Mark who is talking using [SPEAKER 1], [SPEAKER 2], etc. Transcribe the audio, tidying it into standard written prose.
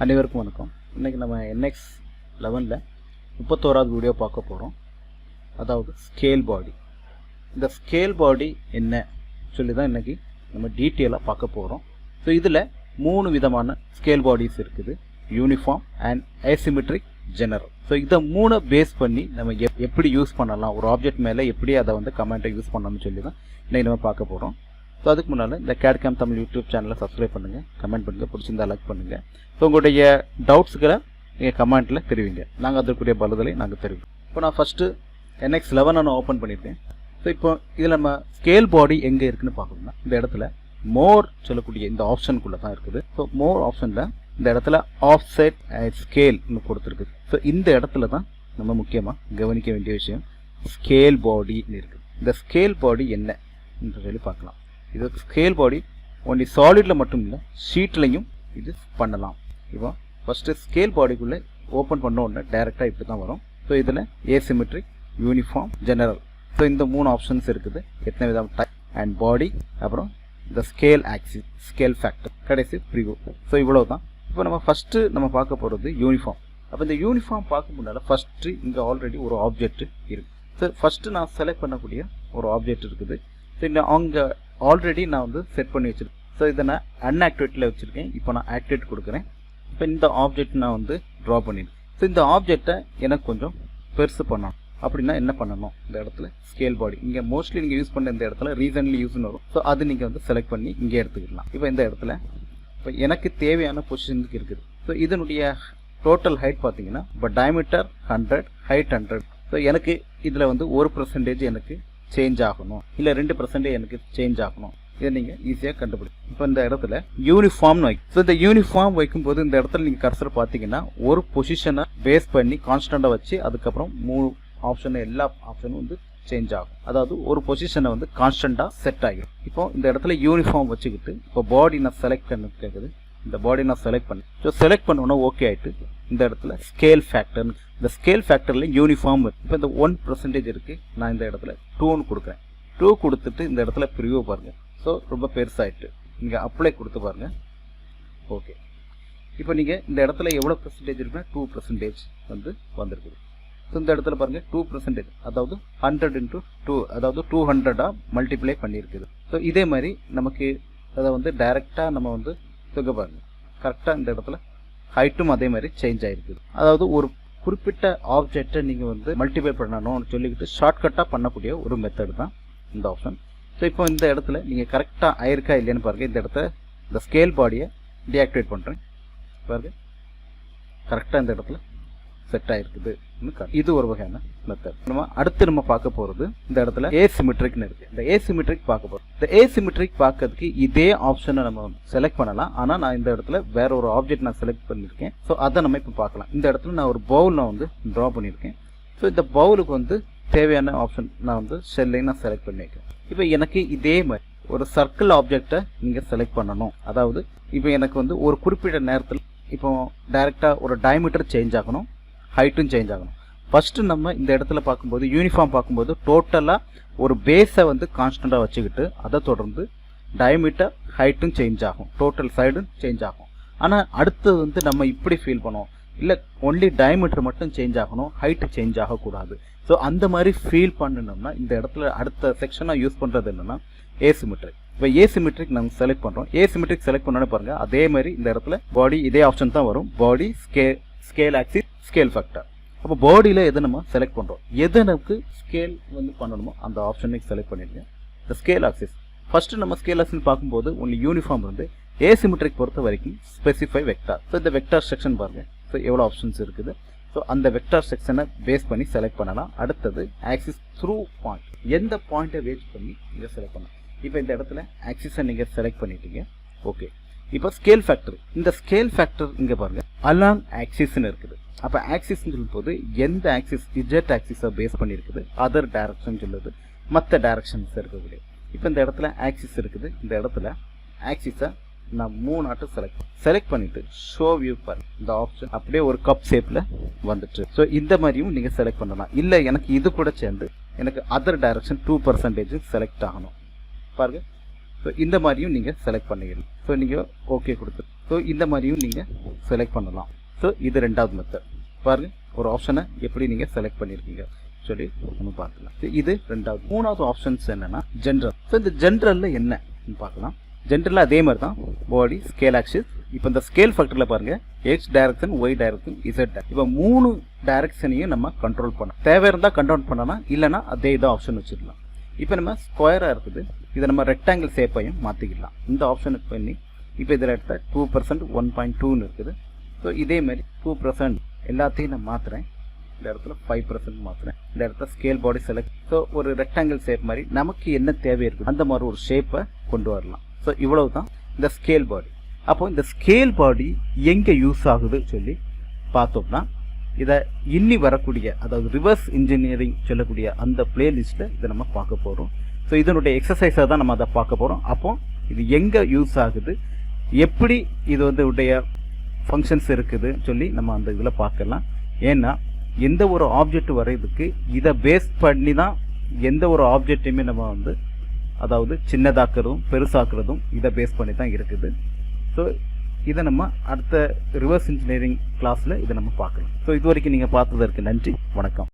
[SPEAKER 1] அனைவருக்கும் வணக்கம். இன்றைக்கி நம்ம NX 11ல் 31வது வீடியோ பார்க்க போகிறோம். அதாவது ஸ்கேல் பாடி. இந்த ஸ்கேல் பாடி என்ன சொல்லி தான் இன்றைக்கி நம்ம டீட்டெயிலாக பார்க்க போகிறோம். ஸோ இதில் 3 விதமான ஸ்கேல் பாடிஸ் இருக்குது. Uniform and asymmetric, general. So இதை 3 பேஸ் பண்ணி நம்ம எப்படி யூஸ் பண்ணலாம், ஒரு ஆப்ஜெக்ட் மேலே எப்படி அதை வந்து கமெண்ட்டை யூஸ் பண்ணலாம்னு சொல்லி தான் இன்றைக்கி நம்ம பார்க்க போகிறோம். ஸோ அதுக்கு முன்னால் இந்த CAD/CAM தமிழ் யூடியூப் சேனலை சப்ஸ்கிரைப் பண்ணுங்கள், கமெண்ட் பண்ணுங்கள், பிடிச்சிருந்தா லைக் பண்ணுங்கள். ஸோ உங்களுடைய டவுட்ஸுகளை நீங்கள் கமெண்ட்டில் தெரிவிங்க, நாங்கள் அதற்குரிய பதில்களை நாங்கள் தெரிவிப்போம். இப்போ நான் ஃபஸ்ட்டு NX 11 நான் ஓப்பன் பண்ணியிருக்கேன். ஸோ இப்போ இதில் நம்ம ஸ்கேல் பாடி எங்கே இருக்குதுன்னு பார்க்கணும்னா இந்த இடத்துல மோர் சொல்லக்கூடிய இந்த ஆப்ஷனுக்குள்ளே தான் இருக்குது. ஸோ மோர் ஆப்ஷனில் இந்த இடத்துல ஆஃப்செட் ஸ்கேல்னு கொடுத்துருக்குது. ஸோ இந்த இடத்துல தான் நம்ம முக்கியமாக கவனிக்க வேண்டிய விஷயம் ஸ்கேல் பாடின்னு இருக்குது. இந்த ஸ்கேல் பாடி என்ன என்று சொல்லி பார்க்கலாம். இது ஸ்கேல் பாடி ஒன்லி சாலிடில் மட்டும் இல்லை, ஷீட்லையும் இது பண்ணலாம். இப்போ ஃபஸ்ட்டு ஸ்கேல் பாடிக்குள்ளே ஓப்பன் பண்ண உடனே டைரெக்டாக இப்படி தான் வரும். ஸோ இதில் ஏசிமெட்ரிக், யூனிஃபார்ம், ஜெனரல். ஸோ இந்த 3 ஆப்ஷன்ஸ் இருக்குது. எத்தனை விதம் டைப் அண்ட் பாடி, அப்புறம் இந்த ஸ்கேல் ஆக்சிஸ், ஸ்கேல் ஃபேக்டர், கடைசி ப்ரிவ்யூ. ஸோ இவ்வளோ தான். இப்போ நம்ம ஃபஸ்ட்டு நம்ம பார்க்க போகிறது யூனிஃபார்ம். அப்போ இந்த யூனிஃபார்ம் பார்க்க முன்னால் ஃபஸ்ட்டு இங்கே ஆல்ரெடி ஒரு ஆப்ஜெக்ட் இருக்குது. ஸோ ஃபஸ்ட்டு நான் செலக்ட் பண்ணக்கூடிய ஒரு ஆப்ஜெக்ட் இருக்குது. ஸோ இந்த அங்கே ஆல்ரெடி நான் வந்து செட் பண்ணி வச்சுருக்கேன். ஸோ இதை நான் அன்ஆக்டிவேட்டில் வச்சுருக்கேன். இப்போ நான் ஆக்டிவேட் கொடுக்குறேன். இப்போ இந்த ஆப்ஜெக்ட் நான் வந்து ட்ரா பண்ணிடுறேன். ஸோ இந்த ஆப்ஜெக்டை எனக்கு கொஞ்சம் பெருசு பண்ணணும். அப்படின்னா என்ன பண்ணணும், இந்த இடத்துல ஸ்கேல் பாடி இங்கே மோஸ்ட்லி நீங்கள் யூஸ் பண்ண இந்த இடத்துல ரீசன்ட்லி யூஸ்னு வரும். ஸோ அது நீங்கள் வந்து செலக்ட் பண்ணி இங்கே எடுத்துக்கலாம். இப்போ இந்த இடத்துல இப்போ எனக்கு தேவையான பொசிஷனுக்கு இருக்குது. ஸோ இதனுடைய டோட்டல் ஹைட் பார்த்தீங்கன்னா இப்போ டயமீட்டர் 100, ஹைட் 100. ஸோ எனக்கு இதில் வந்து 1% எனக்கு சேஞ்ச் ஆகணும், இல்லை 2% எனக்கு சேஞ்ச் ஆகணும். இதை நீங்கள் ஈஸியாக கண்டுபிடிக்கும். இப்போ இந்த இடத்துல யூனிஃபார்ம்னு வைக்கும். ஸோ இந்த யூனிஃபார்ம் வைக்கும்போது இந்த இடத்துல நீங்கள் கர்சர் பார்த்தீங்கன்னா ஒரு பொசிஷனை பேஸ் பண்ணி கான்ஸ்டண்ட்டாக வச்சு அதுக்கப்புறம் 3 ஆப்ஷன் எல்லா ஆப்ஷனும் வந்து சேஞ்ச் ஆகும். அதாவது ஒரு பொசிஷனை வந்து கான்ஸ்டண்ட்டாக செட் ஆகிடும். இப்போ இந்த இடத்துல யூனிஃபார்ம் வச்சுக்கிட்டு இப்போ பாடி நான் செலக்ட் பண்ண கேட்குது. இந்த பாடி நான் செலக்ட் பண்ணி ஸோ செலக்ட் பண்ணோன்னா ஓகே ஆகிட்டு இந்த இடத்துல ஸ்கேல் ஃபேக்டர், இந்த ஸ்கேல் ஃபேக்டரில் யூனிஃபார்ம் இப்போ இந்த 1% இருக்குது. நான் இந்த இடத்துல 2ன்னு கொடுக்குறேன். 2 கொடுத்துட்டு இந்த இடத்துல ப்ரிவ்யூ பாருங்கள். ஸோ ரொம்ப பெருசாகிட்டு இங்கே அப்ளை கொடுத்து பாருங்கள். ஓகே, இப்போ நீங்கள் இந்த இடத்துல எவ்வளோ பெர்சன்டேஜ் இருக்குன்னா 2% வந்து வந்திருக்குது. ஸோ இந்த இடத்துல பாருங்கள் 2%, அதாவது 100 × 2, அதாவது 200 மல்டிப்ளை பண்ணியிருக்குது. ஸோ இதே மாதிரி நமக்கு அதை வந்து டைரெக்டாக நம்ம வந்து தொகை பாருங்கள் கரெக்டாக இந்த இடத்துல ஹைட்டும் அதே மாதிரி சேஞ்ச் ஆகிருக்குது. அதாவது ஒரு குறிப்பிட்ட ஆப்ஜெக்டை நீங்கள் வந்து மல்டிப்ளை பண்ணணும்னு சொல்லிக்கிட்டு ஷார்ட்கட்டாக பண்ணக்கூடிய ஒரு மெத்தட் தான் இந்த ஆப்ஷன். ஸோ இப்போ இந்த இடத்துல நீங்கள் கரெக்டாக ஆயிருக்கா இல்லைன்னு பாருங்கள். இந்த இடத்துல இந்த ஸ்கேல் பாடியை டீஆக்டிவேட் பண்ணுறேன். பாருங்கள் கரெக்டாக இந்த இடத்துல செட் ஆகிருக்குது. இது ஒரு வகையான மெத்தட். நம்ம பார்க்க போகிறது இந்த இடத்துல ஏசிமெட்ரிக்னு இருக்குது. இந்த ஏசிமெட்ரிக் பார்க்க போகிறோம். இந்த ஏசிமெட்ரிக் பார்க்கறதுக்கு இதே ஆப்ஷனை நம்ம செலக்ட் பண்ணலாம். ஆனால் நான் இந்த இடத்துல வேற ஒரு ஆப்ஜெக்ட் நான் செலக்ட் பண்ணியிருக்கேன். ஸோ அதை நம்ம இப்போ பார்க்கலாம். இந்த இடத்துல நான் ஒரு பவுல் நான் வந்து ட்ரா பண்ணியிருக்கேன். ஸோ இந்த பவுலுக்கு வந்து தேவையான ஆப்ஷன் நான் வந்து ஷெல்லையும் நான் செலக்ட் பண்ணியிருக்கேன். இப்போ எனக்கு இதே மாதிரி ஒரு சர்க்கிள் ஆப்ஜெக்டை நீங்கள் செலக்ட் பண்ணணும். அதாவது இப்போ எனக்கு வந்து ஒரு குறிப்பிட்ட நேரத்தில் இப்போ டைரெக்டாக ஒரு டயமீட்டர் சேஞ்ச் ஆகணும், ஹைட்டும் சேஞ்ச் ஆகணும். ஃபஸ்ட்டு நம்ம இந்த இடத்துல பார்க்கும்போது யூனிஃபார்ம் பார்க்கும்போது டோட்டலாக ஒரு பேஸை வந்து கான்ஸ்டண்ட்டாக வச்சுக்கிட்டு அதை தொடர்ந்து டயமீட்டர், ஹைட்டும் சேஞ்ச் ஆகும், டோட்டல் சைடும் சேஞ்ச் ஆகும். ஆனால் அடுத்தது வந்து நம்ம இப்படி ஃபீல் பண்ணுவோம், இல்லை ஒன்லி டயமீட்டர் மட்டும் சேஞ்ச் ஆகணும், ஹைட்டு சேஞ்ச் ஆகக்கூடாது. ஸோ அந்த மாதிரி ஃபீல் பண்ணணும்னா இந்த இடத்துல அடுத்த செக்ஷனாக யூஸ் பண்ணுறது என்னென்னா ஏசிமெட்ரிக். இப்போ ஏசிமெட்ரிக் நம்ம செலக்ட் பண்ணுறோம். ஏசிமெட்ரிக் செலக்ட் பண்ணோன்னே பாருங்கள் அதே மாதிரி இந்த இடத்துல பாடி இதே ஆப்ஷன் தான் வரும். பாடி, ஸ்கேல் ஆக்சிஸ், ஸ்கேல் ஃபேக்டர். அப்போ பாடியில் எதை நம்ம செலக்ட் பண்ணுறோம், எதை நமக்கு ஸ்கேல் வந்து பண்ணணுமோ அந்த ஆப்ஷனுக்கு செலக்ட் பண்ணிடுங்க. இந்த ஸ்கேல் ஆக்சிஸ் ஃபஸ்ட்டு நம்ம ஸ்கேல் ஆக்சிஸ் பார்க்கும்போது ஒன்லி யூனிஃபார்ம் வந்து ஏசிமெட்ரிக் பொறுத்த வரைக்கும் ஸ்பெசிஃபை வெக்டார். ஸோ இந்த வெக்டார் செக்ஷன் பாருங்கள். ஸோ எவ்வளோ ஆப்ஷன்ஸ் இருக்குது. ஸோ அந்த வெக்டார் செக்ஷனை பேஸ் பண்ணி செலக்ட் பண்ணலாம். அடுத்தது ஆக்சிஸ் த்ரூ பாயிண்ட், எந்த பாயிண்ட்டை பேஸ் பண்ணி நீங்கள் செலக்ட் பண்ணலாம். இப்போ இந்த இடத்துல ஆக்சிஸை நீங்கள் செலக்ட் பண்ணிட்டீங்க. ஓகே, இப்போ ஸ்கேல் ஃபேக்டர். இந்த ஸ்கேல் ஃபேக்டர் இங்கே பாருங்கள் அலாங் ஆக்சிஸ்ன்னு இருக்குது. அப்போ ஆக்சிஸ்ன்னு சொல்லும்போது எந்த ஆக்சிஸ், இஜெட் ஆக்சிஸை பேஸ் பண்ணியிருக்குது, அதர் டைரக்ஷன் சொல்லுது, மற்ற டைரக்ஷன்ஸ் இருக்கக்கூடிய. இப்போ இந்த இடத்துல ஆக்சிஸ் இருக்குது. இந்த இடத்துல ஆக்சிஸை நான் 3 ஆட்டு செலக்ட் பண்ணிவிட்டு ஷோ வியூ பாருங்க. இந்த ஆப்ஷன் அப்படியே ஒரு கப் ஷேப்பில் வந்துட்டு. ஸோ இந்த மாதிரியும் நீங்கள் செலக்ட் பண்ணலாம். இல்லை எனக்கு இது கூட சேர்ந்து எனக்கு அதர் டைரக்ஷன் 2% செலக்ட் ஆகணும் பாருங்கள். ஸோ இந்த மாதிரியும் நீங்கள் செலக்ட் பண்ணிக்கலாம். ஸோ நீங்கள் ஓகே கொடுத்து ஸோ இந்த மாதிரியும் நீங்கள் செலக்ட் பண்ணலாம். ஸோ இது ரெண்டாவது மெத்தட். பாருங்க ஒரு ஆப்ஷனை எப்படி நீங்கள் செலக்ட் பண்ணியிருக்கீங்க சொல்லி நம்ம பார்க்கலாம். இது ரெண்டாவது. மூணாவது ஆப்ஷன்ஸ் என்னன்னா ஜென்ரல். ஸோ இந்த ஜென்ரலில் என்ன பார்க்கலாம். ஜென்ரலில் அதே மாதிரி தான் பாடி ஸ்கேல் ஆக்சிஸ். இப்போ இந்த ஸ்கேல் ஃபேக்டரில் பாருங்க X direction, Y direction, Z. இப்போ 3 டைரக்ஷனையும் நம்ம கண்ட்ரோல் பண்ணலாம். தேவை இருந்தால் கண்ட்ரோல் பண்ணலாம், இல்லைனா அதே இதாக ஆப்ஷன் வச்சிடலாம். இப்போ நம்ம ஸ்கொயராக இருக்குது, இதை நம்ம ரெக்டாங்கிள் ஷேப்பையும் மாற்றிக்கலாம். இந்த ஆப்ஷன் பண்ணி இப்போ இதில் எடுத்த 2%, 1.2ன்னு இருக்குது. ஸோ இதே மாதிரி 2% எல்லாத்தையும் நான் மாற்றுறேன். இந்த இடத்துல 5% மாற்றுறேன். இந்த இடத்துல ஸ்கேல் பாடி செலக்ட். ஸோ ஒரு ரெக்டாங்கிள் ஷேப் மாதிரி நமக்கு என்ன தேவை இருக்குது அந்த மாதிரி ஒரு ஷேப்பை கொண்டு வரலாம். ஸோ இவ்வளவு தான் இந்த ஸ்கேல் பாடி. அப்போ இந்த ஸ்கேல் பாடி எங்கே யூஸ் ஆகுது சொல்லி பார்த்தோம்னா இதை இன்னி வரக்கூடிய, அதாவது ரிவர்ஸ் இன்ஜினியரிங் சொல்லக்கூடிய அந்த பிளேலிஸ்ட்டில் இதை நம்ம பார்க்க போகிறோம். ஸோ இதனுடைய எக்ஸசைஸாக தான் நம்ம அதை பார்க்க போகிறோம். அப்போ இது எங்கே யூஸ் ஆகுது, எப்படி இது வந்து உடைய ஃபங்க்ஷன்ஸ் இருக்குது சொல்லி நம்ம அந்த இதில் பார்க்கலாம். ஏன்னா எந்த ஒரு ஆப்ஜெக்ட் வரைகிறதுக்கு இதை பேஸ் பண்ணி தான் எந்த ஒரு ஆப்ஜெக்டையுமே நம்ம வந்து அதாவது சின்னதாக்குறதும் பெருசாக்குறதும் இதை பேஸ் பண்ணி தான் இருக்குது. ஸோ இதை நம்ம அடுத்த ரிவர்ஸ் இன்ஜினியரிங் கிளாஸில் இதை நம்ம பார்க்கலாம். ஸோ இது வரைக்கும் நீங்கள் பார்த்ததற்கு நன்றி, வணக்கம்.